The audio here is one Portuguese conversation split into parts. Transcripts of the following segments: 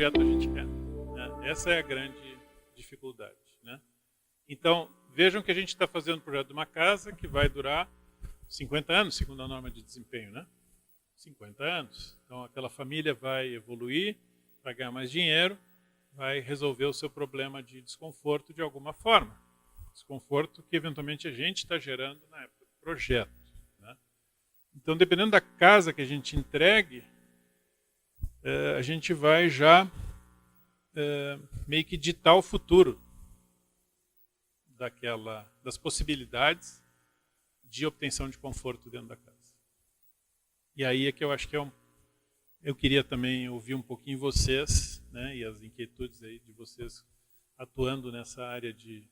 projeto a gente quer, né? Essa é a grande dificuldade, né? Então, vejam que a gente está fazendo o projeto de uma casa que vai durar 50 anos, segundo a norma de desempenho, né? 50 anos. Então, aquela família vai evoluir, vai ganhar mais dinheiro, vai resolver o seu problema de desconforto de alguma forma. Desconforto que, eventualmente, a gente está gerando na época do projeto, né? Então, dependendo da casa que a gente entregue, a gente vai já meio que ditar o futuro das possibilidades de obtenção de conforto dentro da casa. E aí é que eu acho que eu queria também ouvir um pouquinho vocês, né, e as inquietudes aí de vocês atuando nessa área de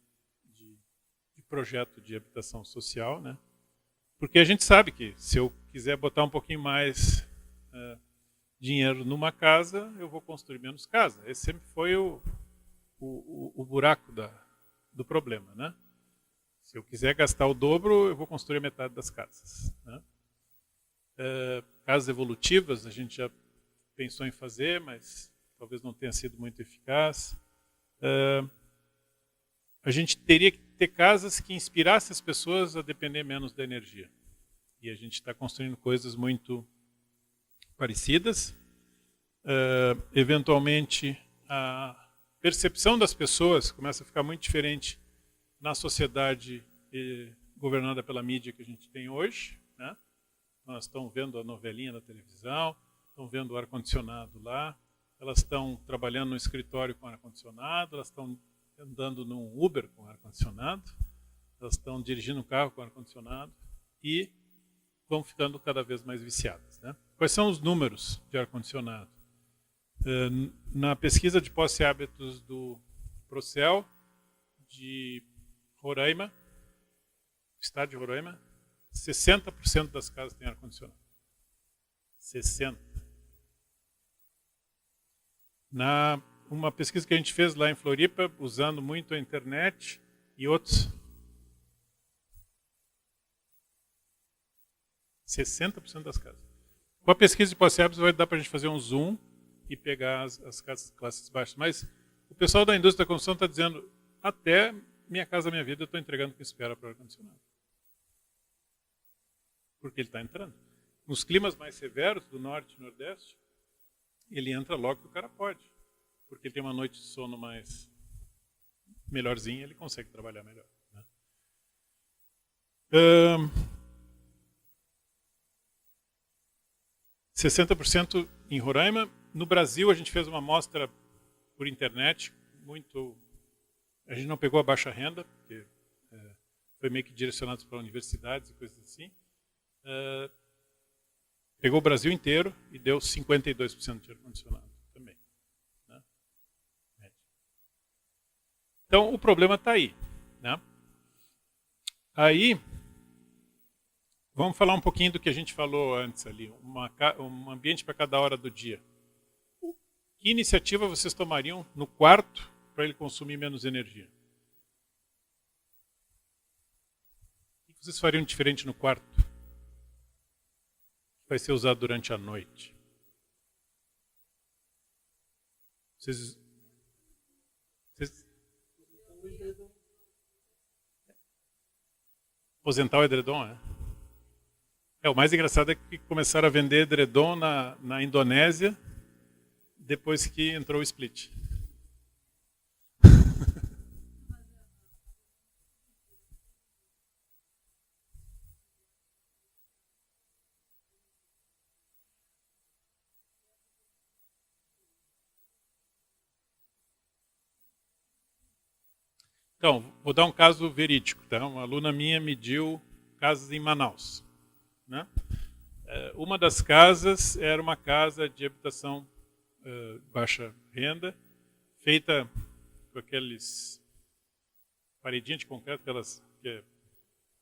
projeto de habitação social, né? Porque a gente sabe que se eu quiser botar um pouquinho mais dinheiro numa casa, eu vou construir menos casa. Esse sempre foi o buraco do problema, né? Se eu quiser gastar o dobro, eu vou construir metade das casas, né? Casas evolutivas, a gente já pensou em fazer, mas talvez não tenha sido muito eficaz. A gente teria que ter casas que inspirassem as pessoas a depender menos da energia. E a gente está construindo coisas muito parecidas. Eventualmente, a percepção das pessoas começa a ficar muito diferente na sociedade governada pela mídia que a gente tem hoje, né? Elas estão vendo a novelinha na televisão, estão vendo o ar-condicionado lá, elas estão trabalhando no escritório com ar-condicionado, elas estão andando num Uber com ar-condicionado, elas estão dirigindo um carro com ar-condicionado e vão ficando cada vez mais viciadas, né? Quais são os números de ar-condicionado? Na pesquisa de posse hábitos do Procel, de Roraima, estado de Roraima, 60% das casas têm ar-condicionado. 60%. Uma pesquisa que a gente fez lá em Floripa, usando muito a internet e outros, 60% das casas. Com a pesquisa de posse hábitos vai dar para a gente fazer um zoom e pegar as casas classes baixas. Mas o pessoal da indústria da construção está dizendo, até minha casa, minha vida, eu estou entregando com espera para o ar-condicionado. Porque ele está entrando. Nos climas mais severos, do norte e nordeste, ele entra logo que o cara pode. Porque ele tem uma noite de sono mais melhorzinha, ele consegue trabalhar melhor, né? 60% em Roraima. No Brasil, a gente fez uma amostra por internet, a gente não pegou a baixa renda, porque foi meio que direcionado para universidades e coisas assim. Pegou o Brasil inteiro e deu 52% de ar-condicionado também, né? Então, o problema está aí, né? Aí, vamos falar um pouquinho do que a gente falou antes ali, um ambiente para cada hora do dia. Que iniciativa vocês tomariam no quarto para ele consumir menos energia? O que vocês fariam diferente no quarto? Que vai ser usado durante a noite? Aposentar o edredom, o mais engraçado é que começaram a vender edredom na Indonésia depois que entrou o split. Então, vou dar um caso verídico, tá? Uma aluna minha mediu casas em Manaus, né? Uma das casas era uma casa de habitação baixa renda, feita com aqueles paredinhas de concreto, que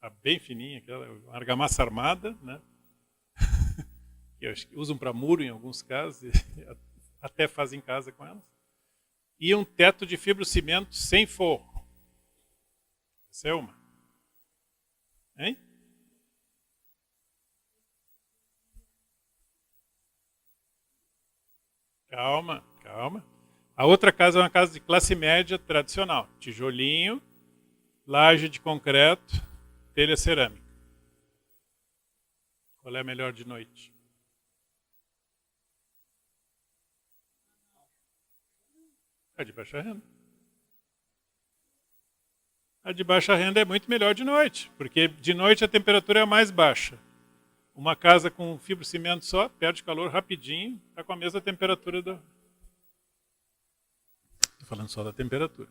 é bem fininha, aquela argamassa armada, né? Que usam para muro em alguns casos, e até fazem casa com elas. E um teto de fibrocimento sem forro. Essa é uma. Hein? Calma, calma. A outra casa é uma casa de classe média tradicional. Tijolinho, laje de concreto, telha cerâmica. Qual é a melhor de noite? A de baixa renda. A de baixa renda é muito melhor de noite, porque de noite a temperatura é mais baixa. Uma casa com fibrocimento só, perde calor rapidinho, está com a mesma temperatura do... Estou falando só da temperatura.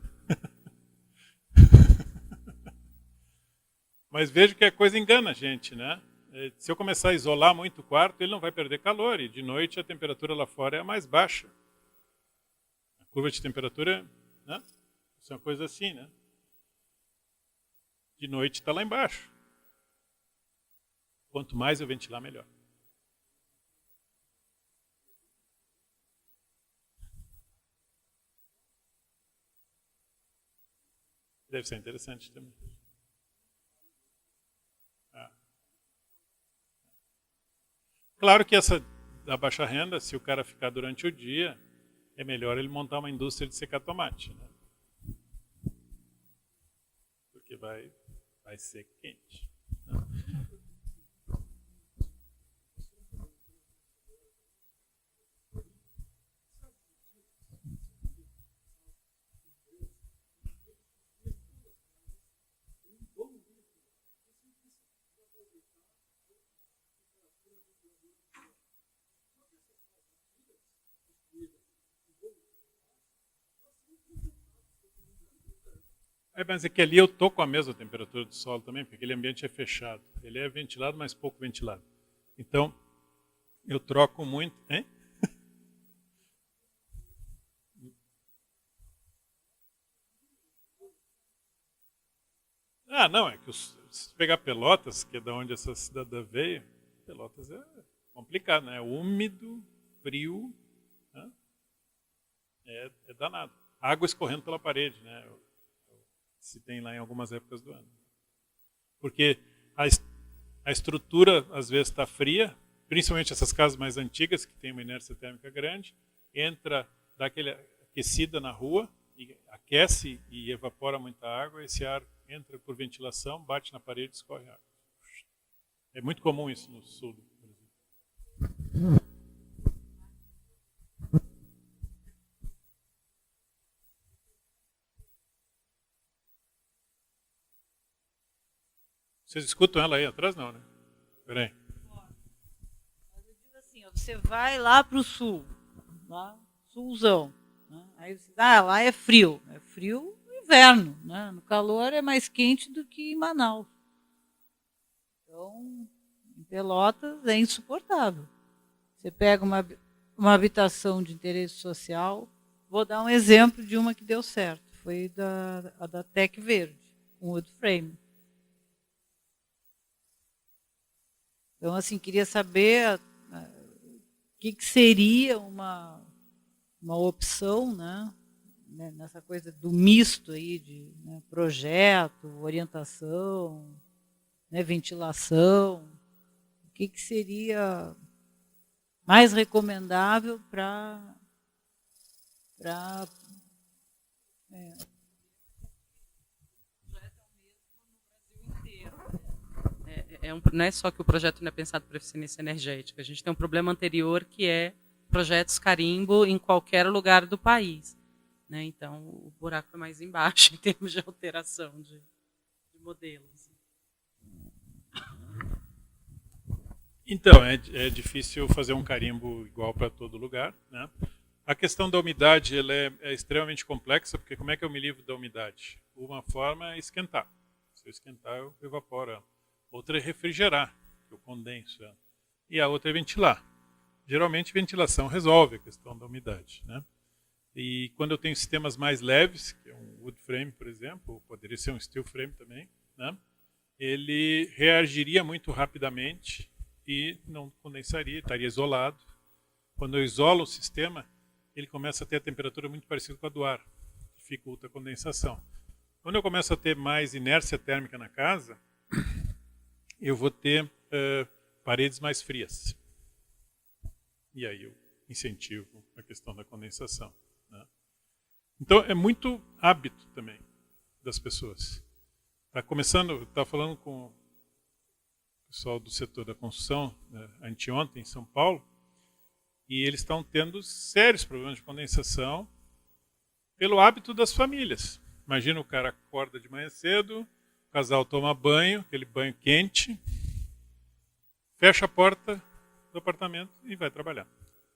Mas veja que a coisa engana a gente, né? Se eu começar a isolar muito o quarto, ele não vai perder calor, e de noite a temperatura lá fora é a mais baixa. A curva de temperatura, né? Isso é uma coisa assim, né? De noite está lá embaixo. Quanto mais eu ventilar, melhor. Deve ser interessante também. Ah. Claro que essa da baixa renda, se o cara ficar durante o dia, é melhor ele montar uma indústria de secar tomate, né? Porque vai ser quente. Mas é que ali eu estou com a mesma temperatura do solo também, porque aquele ambiente é fechado. Ele é ventilado, mas pouco ventilado. Então, eu troco muito... Hein? Ah, não, é que se pegar Pelotas, que é da onde essa cidadã veio, Pelotas é complicado, né? É úmido, frio, né? É danado. Água escorrendo pela parede, né? Se tem lá em algumas épocas do ano. Porque a estrutura às vezes está fria, principalmente essas casas mais antigas, que tem uma inércia térmica grande, dá aquela aquecida na rua, e aquece e evapora muita água, esse ar entra por ventilação, bate na parede e escorre água. É muito comum isso no sul do Brasil. Vocês escutam ela aí atrás? Não, né? Peraí. Mas eu digo assim, ó, você vai lá para o sul, lá, sulzão, né? Aí você diz, lá é frio no inverno, né? No calor é mais quente do que em Manaus. Então, em Pelotas é insuportável. Você pega uma habitação de interesse social, vou dar um exemplo de uma que deu certo, foi a da Tec Verde, com wood frame. Então, assim, queria saber o que seria uma opção, né, nessa coisa do misto aí de, né, projeto, orientação, né, ventilação. O que seria mais recomendável para não é só que o projeto não é pensado para eficiência energética, a gente tem um problema anterior que é projetos carimbo em qualquer lugar do país, né? Então o buraco é mais embaixo em termos de alteração de modelos. Então, é difícil fazer um carimbo igual para todo lugar, né? A questão da umidade ela é extremamente complexa, porque como é que eu me livro da umidade? Uma forma é esquentar. Se eu esquentar, eu evaporo ela. Outra é refrigerar, que eu condenso ela. E a outra é ventilar. Geralmente, ventilação resolve a questão da umidade, né? E quando eu tenho sistemas mais leves, que é um wood frame, por exemplo, ou poderia ser um steel frame também, né? Ele reagiria muito rapidamente e não condensaria, estaria isolado. Quando eu isolo o sistema, ele começa a ter a temperatura muito parecida com a do ar, dificulta a condensação. Quando eu começo a ter mais inércia térmica na casa, eu vou ter paredes mais frias. E aí eu incentivo a questão da condensação, né? Então, é muito hábito também das pessoas. Está começando, estava falando com o pessoal do setor da construção, anteontem, em São Paulo, e eles estão tendo sérios problemas de condensação pelo hábito das famílias. Imagina o cara acorda de manhã cedo, o casal toma banho, aquele banho quente, fecha a porta do apartamento e vai trabalhar.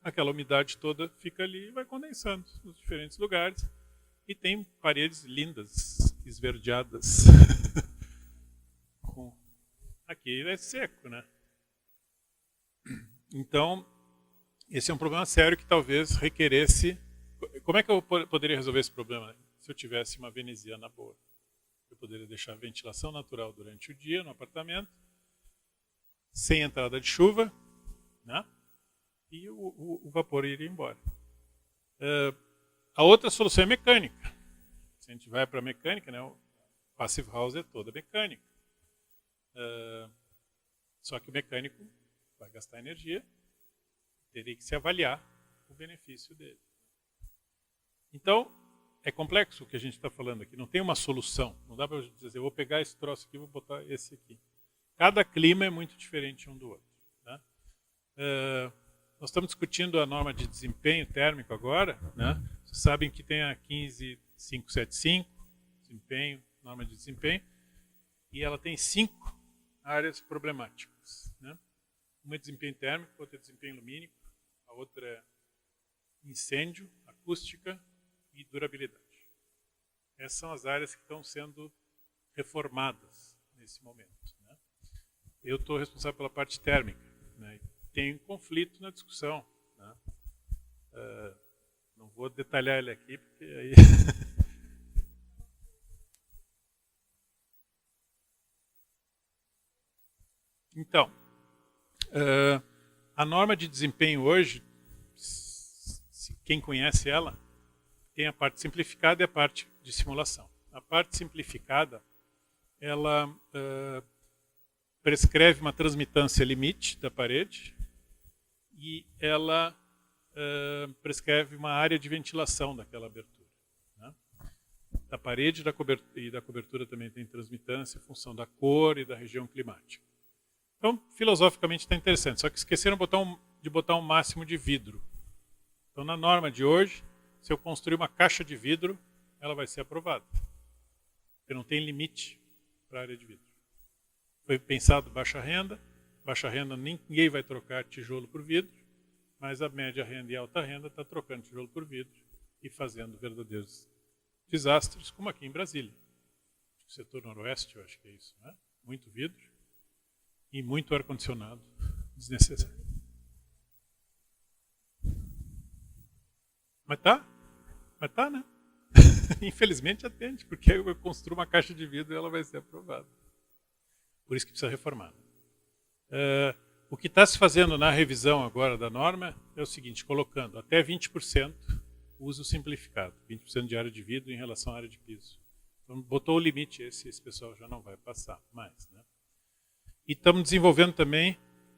Aquela umidade toda fica ali e vai condensando nos diferentes lugares. E tem paredes lindas, esverdeadas. Aqui é seco, né? Então, esse é um problema sério que talvez requeresse... Como é que eu poderia resolver esse problema? Se eu tivesse uma veneziana boa. Eu poderia deixar a ventilação natural durante o dia no apartamento, sem entrada de chuva, né? E o vapor iria embora. A outra solução é mecânica. Se a gente vai para a mecânica, né, o passive house é toda mecânica. Só que o mecânico vai gastar energia, teria que se avaliar o benefício dele. Então, é complexo o que a gente está falando aqui, não tem uma solução. Não dá para dizer, eu vou pegar esse troço aqui e vou botar esse aqui. Cada clima é muito diferente um do outro. Né? Nós estamos discutindo a norma de desempenho térmico agora. Né? Vocês sabem que tem a 15575, desempenho, norma de desempenho, e ela tem 5 áreas problemáticas. Né? Uma é desempenho térmico, outra é desempenho lumínico, a outra é incêndio, acústica e durabilidade. Essas são as áreas que estão sendo reformadas nesse momento. Né? Eu estou responsável pela parte térmica. Né? Tem um conflito na discussão. Né? Não vou detalhar ele aqui, porque aí... Então, a norma de desempenho hoje, quem conhece ela, tem a parte simplificada e a parte de simulação. A parte simplificada, ela prescreve uma transmitância limite da parede e ela prescreve uma área de ventilação daquela abertura. Né? Da parede e da cobertura também tem transmitância em função da cor e da região climática. Então, filosoficamente está interessante, só que esqueceram de botar um máximo de vidro. Então, na norma de hoje, se eu construir uma caixa de vidro, ela vai ser aprovada. Porque não tem limite para a área de vidro. Foi pensado baixa renda ninguém vai trocar tijolo por vidro, mas a média renda e a alta renda está trocando tijolo por vidro e fazendo verdadeiros desastres, como aqui em Brasília. O setor noroeste, eu acho que é isso, né? Muito vidro e muito ar-condicionado desnecessário. Mas tá, né? Infelizmente atende, porque eu construo uma caixa de vidro e ela vai ser aprovada. Por isso que precisa reformar. O que está se fazendo na revisão agora da norma é o seguinte, colocando até 20% uso simplificado, 20% de área de vidro em relação à área de piso. Então, botou o limite, esse pessoal já não vai passar mais. Né? E estamos desenvolvendo também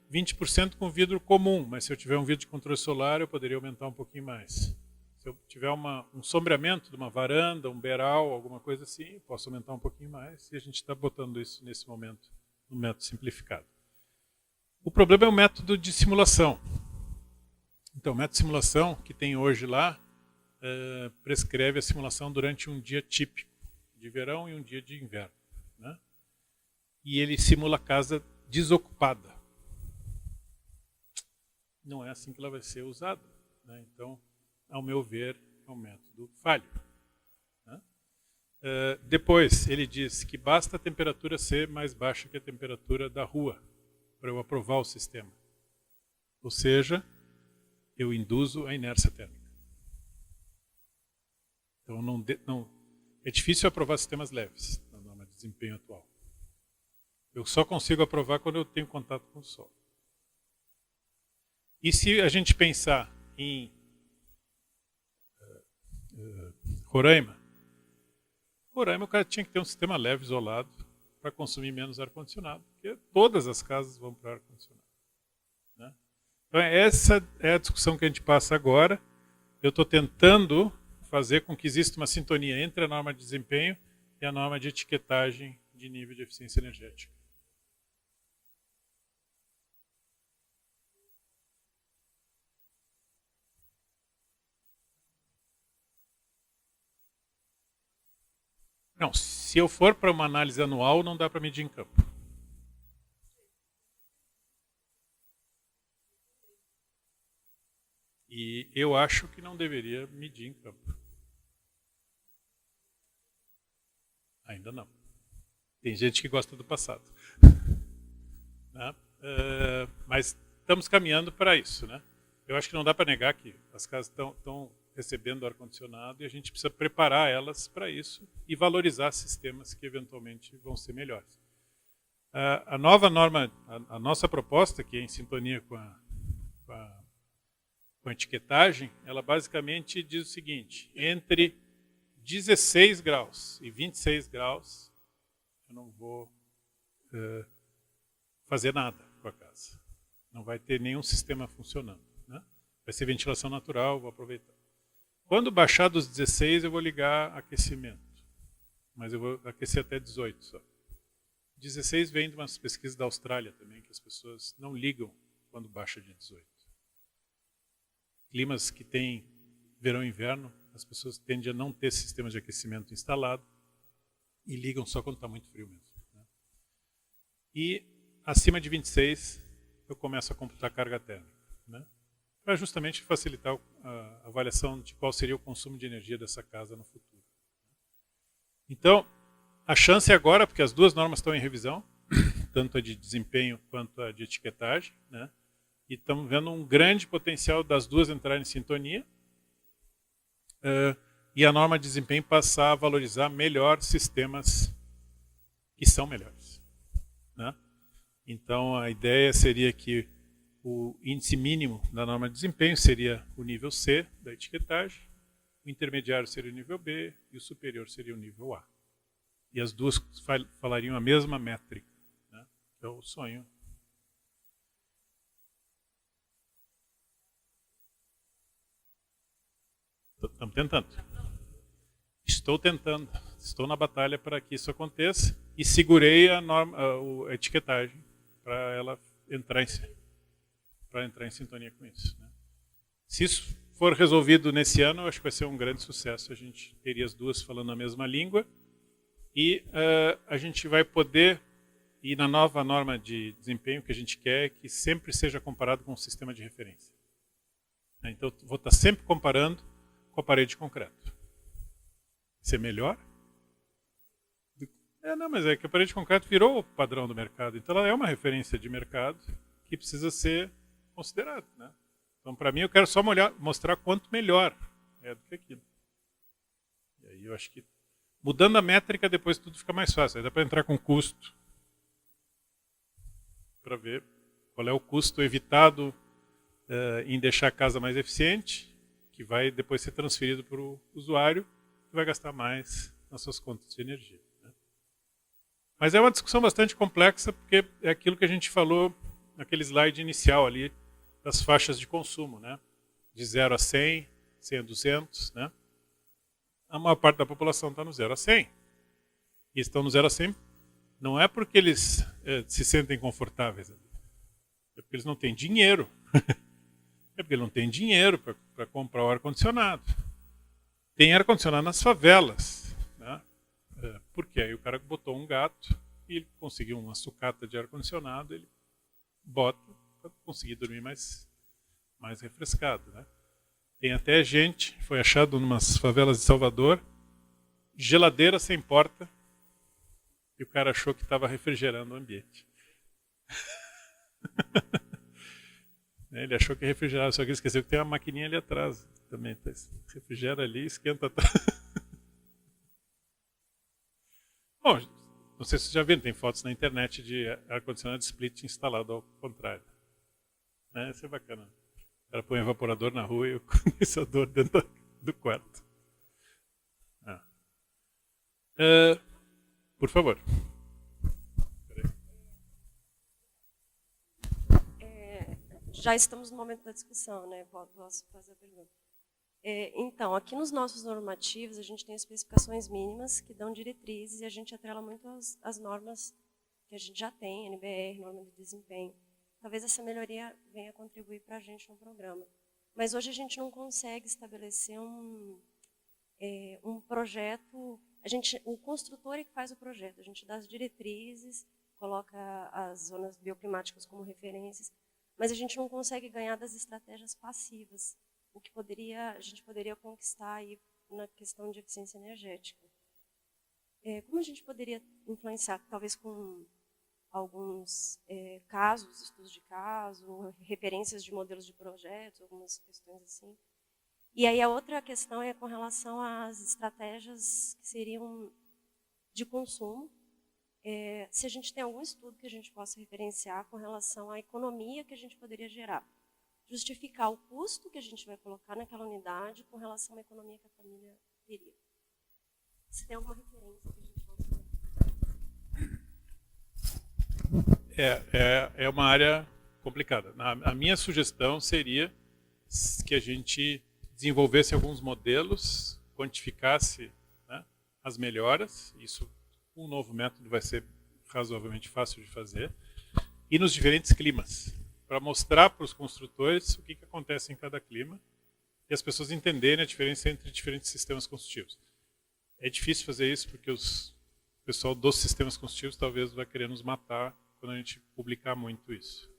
20% com vidro comum, mas se eu tiver um vidro de controle solar, eu poderia aumentar um pouquinho mais. Se eu tiver um sombreamento de uma varanda, um beiral, alguma coisa assim, posso aumentar um pouquinho mais, e a gente está botando isso nesse momento no método simplificado. O problema é o método de simulação. Então, o método de simulação que tem hoje lá prescreve a simulação durante um dia típico de verão e um dia de inverno. Né? E ele simula a casa desocupada. Não é assim que ela vai ser usada. Né? Então, ao meu ver, é um método falho. Né? Depois, ele diz que basta a temperatura ser mais baixa que a temperatura da rua para eu aprovar o sistema. Ou seja, eu induzo a inércia térmica. Então, é difícil aprovar sistemas leves na norma de desempenho atual. Eu só consigo aprovar quando eu tenho contato com o sol. E se a gente pensar em Roraima, o cara tinha que ter um sistema leve, isolado, para consumir menos ar-condicionado, porque todas as casas vão para ar-condicionado. Né? Então essa é a discussão que a gente passa agora. Eu estou tentando fazer com que exista uma sintonia entre a norma de desempenho e a norma de etiquetagem de nível de eficiência energética. Não, se eu for para uma análise anual, não dá para medir em campo. E eu acho que não deveria medir em campo. Ainda não. Tem gente que gosta do passado. Né? Mas estamos caminhando para isso. Né? Eu acho que não dá para negar que as casas estão recebendo ar-condicionado e a gente precisa preparar elas para isso e valorizar sistemas que eventualmente vão ser melhores. A nova norma, a nossa proposta, que é em sintonia com a etiquetagem, ela basicamente diz o seguinte: entre 16 graus e 26 graus, eu não vou fazer nada com a casa. Não vai ter nenhum sistema funcionando. Né? Vai ser ventilação natural, vou aproveitar. Quando baixar dos 16, eu vou ligar aquecimento. Mas eu vou aquecer até 18 só. 16 vem de umas pesquisas da Austrália também, que as pessoas não ligam quando baixa de 18. Climas que tem verão e inverno, as pessoas tendem a não ter sistemas de aquecimento instalado e ligam só quando está muito frio mesmo. Né? E acima de 26, eu começo a computar carga térmica. Né? Para justamente facilitar a avaliação de qual seria o consumo de energia dessa casa no futuro. Então, a chance é agora, porque as duas normas estão em revisão, tanto a de desempenho quanto a de etiquetagem, né? E estamos vendo um grande potencial das duas entrarem em sintonia e a norma de desempenho passar a valorizar melhor sistemas que são melhores. Né? Então, a ideia seria que o índice mínimo da norma de desempenho seria o nível C da etiquetagem, o intermediário seria o nível B e o superior seria o nível A. E as duas falariam a mesma métrica. Né? Que é o sonho. Estamos tentando. Estou tentando. Estou na batalha para que isso aconteça e segurei a etiquetagem para ela entrar em sintonia com isso. Né? Se isso for resolvido nesse ano, eu acho que vai ser um grande sucesso. A gente teria as duas falando a mesma língua e a gente vai poder ir na nova norma de desempenho que a gente quer que sempre seja comparado com o sistema de referência. Então, vou estar sempre comparando com a parede de concreto. Ser melhor? Não, mas é que a parede de concreto virou o padrão do mercado. Então, ela é uma referência de mercado que precisa ser considerada. Né? Então, para mim, eu quero só mostrar quanto melhor é do que aquilo. E aí eu acho que, mudando a métrica, depois tudo fica mais fácil. Aí dá para entrar com custo, para ver qual é o custo evitado em deixar a casa mais eficiente, que vai depois ser transferido para o usuário, que vai gastar mais nas suas contas de energia. Né? Mas é uma discussão bastante complexa, porque é aquilo que a gente falou naquele slide inicial ali, das faixas de consumo, né? De 0 a 100, 100 a 200. Né? A maior parte da população está no 0 a 100. E estão no 0 a 100 não é porque eles se sentem confortáveis, é porque eles não têm dinheiro. É porque ele não tem dinheiro para comprar o ar-condicionado. Tem ar-condicionado nas favelas. Né? Porque aí o cara botou um gato e ele conseguiu uma sucata de ar-condicionado, ele bota para conseguir dormir mais refrescado. Né? Tem até gente, foi achado em umas favelas de Salvador, geladeira sem porta, e o cara achou que estava refrigerando o ambiente. Ele achou que refrigerava, só que ele esqueceu que tem uma maquininha ali atrás também. Refrigera ali e esquenta atrás. Bom, não sei se vocês já viram, tem fotos na internet de ar-condicionado split instalado ao contrário. Isso é bacana. O cara põe o evaporador na rua e o condensador dentro do quarto. Por favor. Já estamos no momento da discussão, né? Posso fazer a pergunta? Então, aqui nos nossos normativos, a gente tem especificações mínimas que dão diretrizes e a gente atrela muito as normas que a gente já tem, NBR, norma de desempenho. Talvez essa melhoria venha contribuir para a gente no programa. Mas hoje a gente não consegue estabelecer um projeto. O construtor é que faz o projeto. A gente dá as diretrizes, coloca as zonas bioclimáticas como referências, mas a gente não consegue ganhar das estratégias passivas, o que a gente poderia conquistar aí na questão de eficiência energética. Como a gente poderia influenciar, talvez com alguns casos, estudos de caso, referências de modelos de projetos, algumas questões assim. E aí a outra questão é com relação às estratégias que seriam de consumo. Se a gente tem algum estudo que a gente possa referenciar com relação à economia que a gente poderia gerar. Justificar o custo que a gente vai colocar naquela unidade com relação à economia que a família teria. Se tem alguma referência que a gente possa ter. É uma área complicada. A minha sugestão seria que a gente desenvolvesse alguns modelos, quantificasse, né, as melhoras. Isso, um novo método vai ser razoavelmente fácil de fazer. E nos diferentes climas, para mostrar para os construtores o que acontece em cada clima e as pessoas entenderem a diferença entre diferentes sistemas construtivos. É difícil fazer isso porque o pessoal dos sistemas construtivos talvez vai querer nos matar quando a gente publicar muito isso.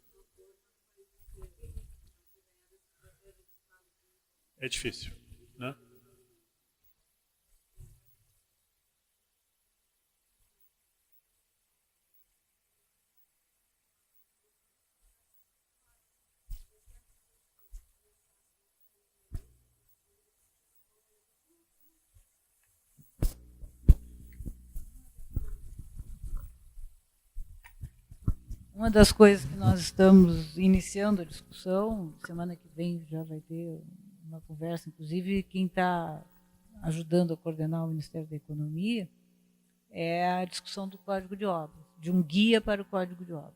É difícil, né? Uma das coisas que nós estamos iniciando a discussão, semana que vem já vai ter uma conversa, inclusive quem está ajudando a coordenar o Ministério da Economia, é a discussão do Código de Obras, de um guia para o Código de Obras.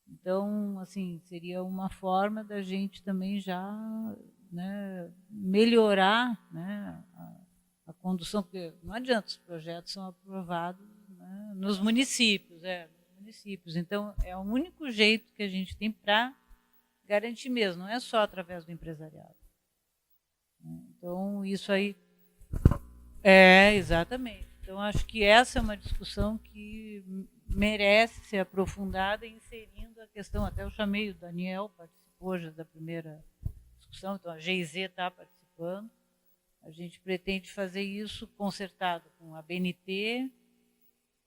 Então, assim, seria uma forma da gente também já, né, melhorar, né, a condução, porque não adianta, os projetos são aprovados, né, nos municípios, Então, é o único jeito que a gente tem para garantir mesmo, não é só através do empresariado. Então, isso aí... exatamente. Então, acho que essa é uma discussão que merece ser aprofundada, inserindo a questão, até eu chamei o Daniel, participou já da primeira discussão, então a GIZ está participando. A gente pretende fazer isso concertado com a BNT,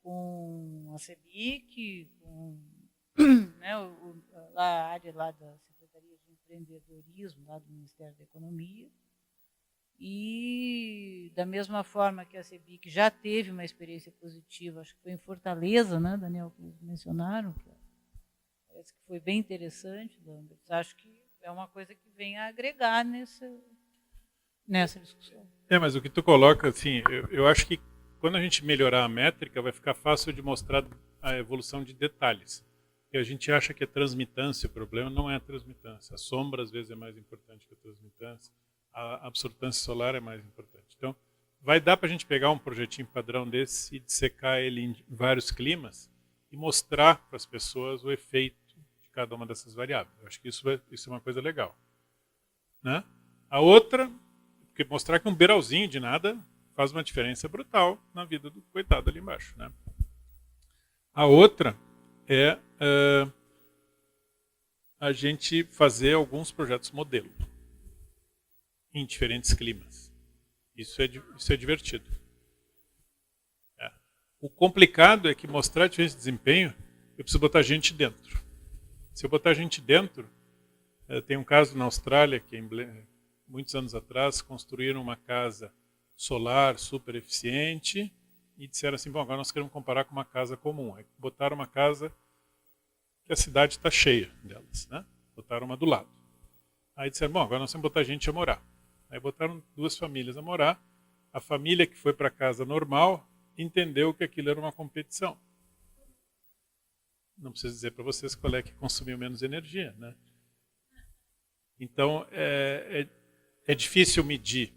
com a CEBIC, com, né, a área lá da Secretaria de Empreendedorismo, lá do Ministério da Economia. E, da mesma forma que a CEBIC já teve uma experiência positiva, acho que foi em Fortaleza, né, Daniel, que eles mencionaram, que parece que foi bem interessante, Lambert. Acho que é uma coisa que vem a agregar nessa discussão. Mas o que tu coloca, assim, eu acho que quando a gente melhorar a métrica, vai ficar fácil de mostrar a evolução de detalhes. Porque a gente acha que é transmitância, o problema não é a transmitância. A sombra, às vezes, é mais importante que a transmitância. A absortância solar é mais importante. Então, vai dar para a gente pegar um projetinho padrão desse e dissecar ele em vários climas e mostrar para as pessoas o efeito de cada uma dessas variáveis. Eu acho que isso é uma coisa legal. Né? A outra, porque mostrar que um beiralzinho de nada faz uma diferença brutal na vida do coitado ali embaixo. Né? A outra é a gente fazer alguns projetos modelo em diferentes climas. Isso é divertido. O complicado é que mostrar a diferença de desempenho, eu preciso botar gente dentro. Se eu botar gente dentro, tem um caso na Austrália que muitos anos atrás construíram uma casa solar super eficiente e disseram assim, bom, agora nós queremos comparar com uma casa comum. Aí botaram uma casa que a cidade está cheia delas, né? Botaram uma do lado. Aí disseram, bom, agora nós vamos botar gente a morar. Aí botaram 2 famílias a morar. A família que foi para a casa normal entendeu que aquilo era uma competição. Não preciso dizer para vocês qual é que consumiu menos energia, né? Então, é é difícil medir.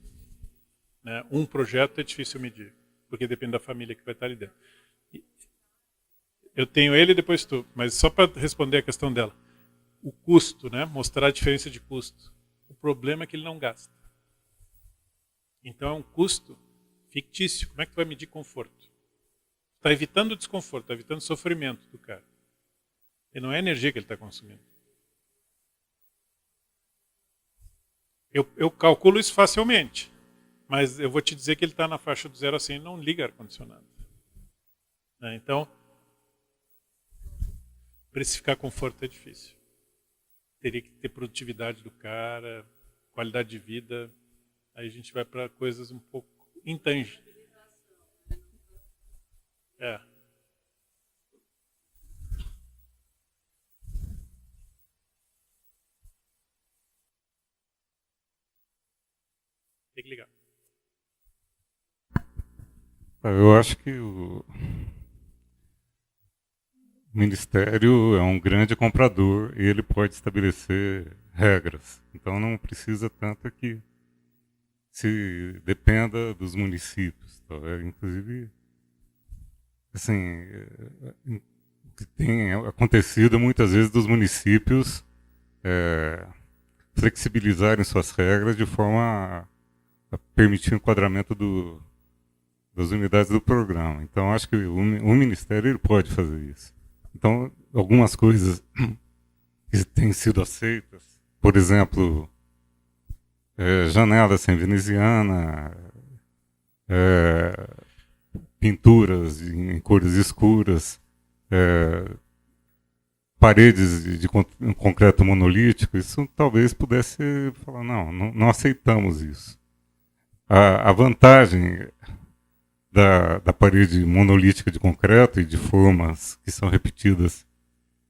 Né? Um projeto é difícil medir, porque depende da família que vai estar ali dentro. Eu tenho ele e depois tu, mas só para responder a questão dela. O custo, né? Mostrar a diferença de custo. O problema é que ele não gasta. Então é um custo fictício. Como é que tu vai medir conforto? Está evitando o desconforto, está evitando o sofrimento do cara. E não é a energia que ele está consumindo. Eu calculo isso facilmente, mas eu vou te dizer que ele está na faixa do 0 a 100 e não liga ar-condicionado. Né? Então, precificar conforto é difícil. Teria que ter produtividade do cara, qualidade de vida. Aí a gente vai para coisas um pouco intangíveis. Tem que ligar. Eu acho que o Ministério é um grande comprador e ele pode estabelecer regras. Então não precisa tanto que se dependa dos municípios. Tá? Inclusive, assim, o que tem acontecido muitas vezes dos municípios flexibilizarem suas regras de forma a permitir o enquadramento das unidades do programa. Então, acho que o Ministério ele pode fazer isso. Então, algumas coisas que têm sido aceitas, por exemplo, janela sem veneziana, pinturas em cores escuras, paredes de concreto monolítico, isso talvez pudesse falar, não aceitamos isso. A vantagem da parede monolítica de concreto e de formas que são repetidas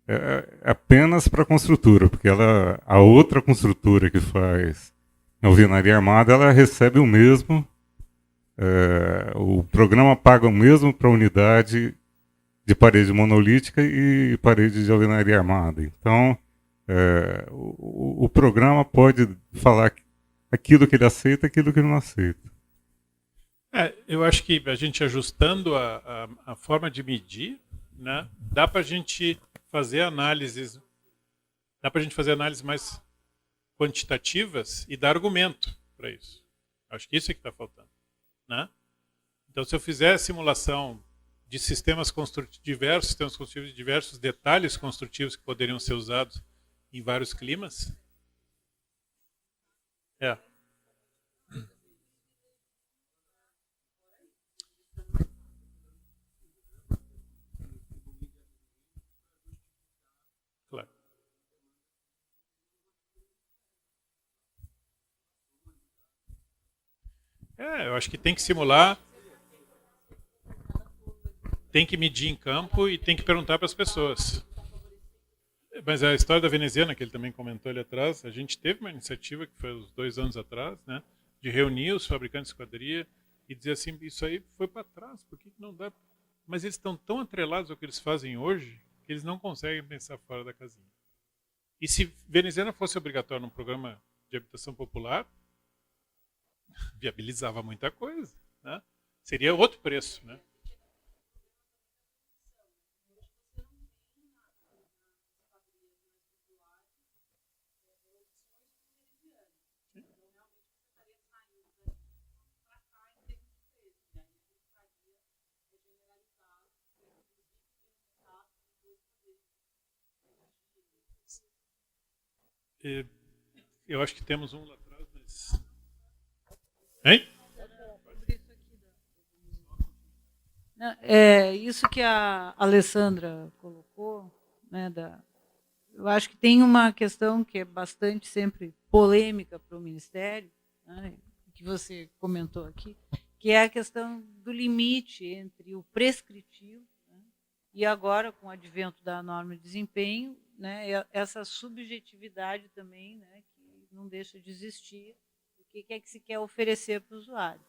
é apenas para a construtora, porque a outra construtora que faz alvenaria armada, ela recebe o mesmo, o programa paga o mesmo para a unidade de parede monolítica e parede de alvenaria armada. Então, o programa pode falar aquilo que ele aceita e aquilo que ele não aceita. Eu acho que a gente ajustando a forma de medir, né, dá para a gente fazer análises mais quantitativas e dar argumento para isso. Acho que isso é que está faltando. Né? Então, se eu fizer a simulação de sistemas construtivos, diversos sistemas construtivos, diversos detalhes construtivos que poderiam ser usados em vários climas, claro. Eu acho que tem que simular, tem que medir em campo e tem que perguntar para as pessoas. Mas a história da veneziana, que ele também comentou ali atrás, a gente teve uma iniciativa que foi uns 2 anos atrás, né, de reunir os fabricantes de esquadria e dizer assim, isso aí foi para trás, por que não dá? Mas eles estão tão atrelados ao que eles fazem hoje que eles não conseguem pensar fora da casinha. E se veneziana fosse obrigatória num programa de habitação popular, viabilizava muita coisa. Né? Seria outro preço. Né? Eu acho que temos um lá atrás, mas... Hein? Isso que a Alessandra colocou, né, eu acho que tem uma questão que é bastante sempre polêmica para o Ministério, né, que você comentou aqui, que é a questão do limite entre o prescritivo, né, e agora, com o advento da norma de desempenho, né, essa subjetividade também, né, que não deixa de existir, o que é que se quer oferecer para o usuário.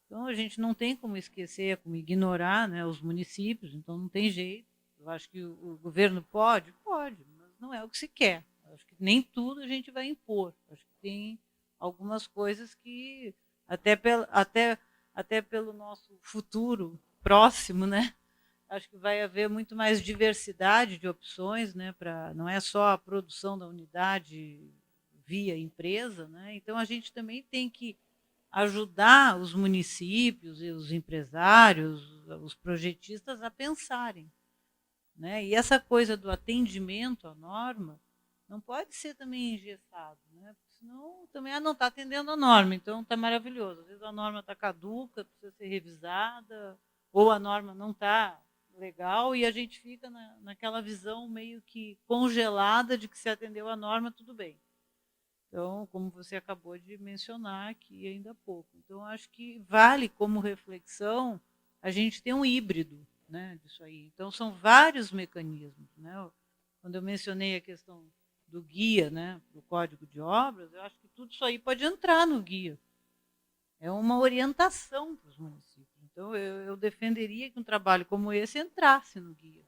Então, a gente não tem como esquecer, como ignorar, né, os municípios, então não tem jeito. Eu acho que o governo pode, mas não é o que se quer. Eu acho que nem tudo a gente vai impor. Eu acho que tem algumas coisas que, até pelo nosso futuro próximo, né? Acho que vai haver muito mais diversidade de opções, né? Não é só a produção da unidade via empresa, né? Então a gente também tem que ajudar os municípios e os empresários, os projetistas a pensarem, né? E essa coisa do atendimento à norma não pode ser também engessado, né? Porque senão também não está atendendo a norma, então está maravilhoso. Às vezes a norma está caduca, precisa ser revisada, ou a norma não está legal e a gente fica naquela visão meio que congelada de que se atendeu a norma, tudo bem. Então, como você acabou de mencionar aqui ainda há pouco. Então, acho que vale como reflexão a gente ter um híbrido, né, disso aí. Então, são vários mecanismos, né? Quando eu mencionei a questão do guia, né, do Código de Obras, eu acho que tudo isso aí pode entrar no guia. É uma orientação para os municípios. Então, eu defenderia que um trabalho como esse entrasse no guia.